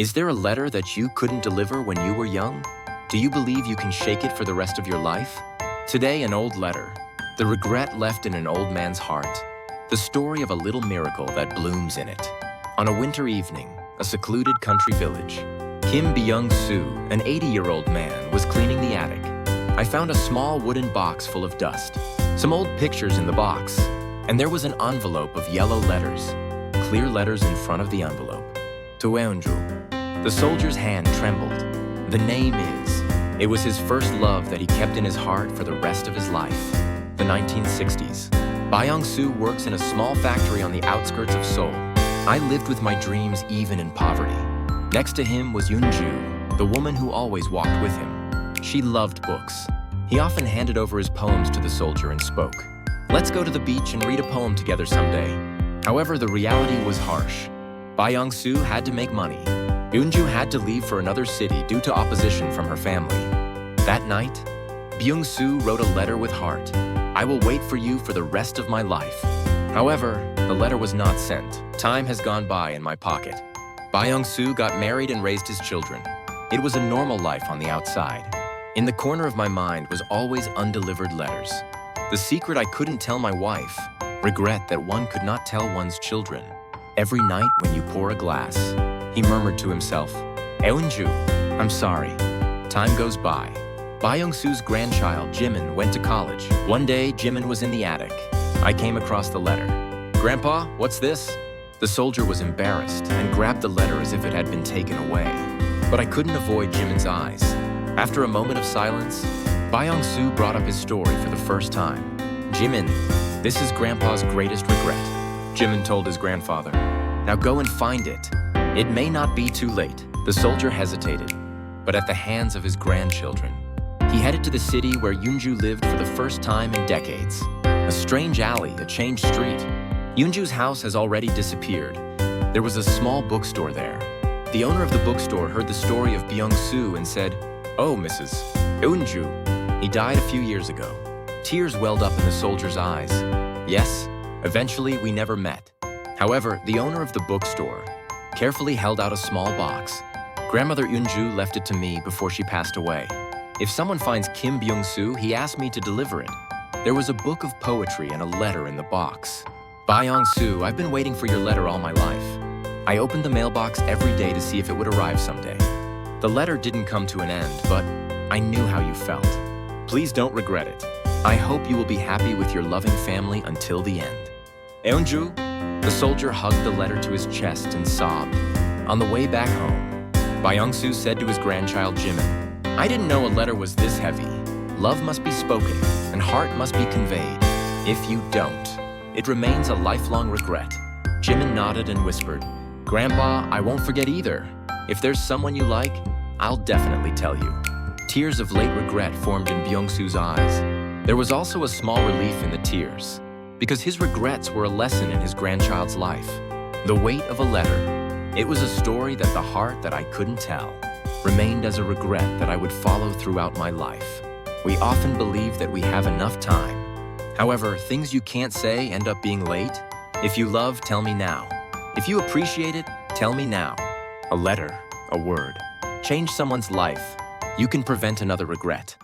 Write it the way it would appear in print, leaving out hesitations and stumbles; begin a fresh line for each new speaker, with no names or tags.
Is there a letter that you couldn't deliver when you were young? Do you believe you can shake it for the rest of your life? Today, an old letter. The regret left in an old man's heart. The story of a little miracle that blooms in it. On a winter evening, a secluded country village, Kim Byung-soo, an 80-year-old man, was cleaning the attic. I found a small wooden box full of dust, some old pictures in the box, and there was an envelope of yellow letters, clear letters in front of the envelope. To Eunju. The soldier's hand trembled. The name is. It was his first love that he kept in his heart for the rest of his life. The 1960s. Byung-soo works in a small factory on the outskirts of Seoul. I lived with my dreams even in poverty. Next to him was Eunju, the woman who always walked with him. She loved books. He often handed over his poems to the soldier and spoke. Let's go to the beach and read a poem together someday. However, the reality was harsh. Byung-soo had to make money. Eunju had to leave for another city due to opposition from her family. That night, Byung-soo wrote a letter with heart. I will wait for you for the rest of my life. However, the letter was not sent. Time has gone by in my pocket. Byung-soo got married and raised his children. It was a normal life on the outside. In the corner of my mind was always undelivered letters. The secret I couldn't tell my wife. Regret that one could not tell one's children. Every night when you pour a glass, he murmured to himself, Eunju, I'm sorry. Time goes by. Byung-soo's grandchild, Jimin, went to college. One day, Jimin was in the attic. I came across the letter. Grandpa, what's this? The soldier was embarrassed and grabbed the letter as if it had been taken away. But I couldn't avoid Jimin's eyes. After a moment of silence, Byung-soo brought up his story for the first time. Jimin, this is Grandpa's greatest regret. Jimin told his grandfather. Now go and find it. It may not be too late. The soldier hesitated, but at the hands of his grandchildren. He headed to the city where Eunju lived for the first time in decades. A strange alley, a changed street. Eunju's house has already disappeared. There was a small bookstore there. The owner of the bookstore heard the story of Byung-soo and said, Oh, Mrs. Eunju. He died a few years ago. Tears welled up in the soldier's eyes. Yes, eventually we never met. However, the owner of the bookstore carefully held out a small box. Grandmother Eunju left it to me before she passed away. If someone finds Kim Byung-soo, he asked me to deliver it. There was a book of poetry and a letter in the box. Byung-soo, I've been waiting for your letter all my life. I opened the mailbox every day to see if it would arrive someday. The letter didn't come to an end, but I knew how you felt. Please don't regret it. I hope you will be happy with your loving family until the end. Eunju, the soldier hugged the letter to his chest and sobbed. On the way back home, Byung-soo said to his grandchild Jimin, I didn't know a letter was this heavy. Love must be spoken, and heart must be conveyed. If you don't, it remains a lifelong regret. Jimin nodded and whispered, Grandpa, I won't forget either. If there's someone you like, I'll definitely tell you. Tears of late regret formed in Byung-soo's eyes. There was also a small relief in the tears, because his regrets were a lesson in his grandchild's life. The weight of a letter. It was a story that the heart that I couldn't tell remained as a regret that I would follow throughout my life. We often believe that we have enough time. However, things you can't say end up being late. If you love, tell me now. If you appreciate it, tell me now. A letter, a word. Change someone's life. You can prevent another regret.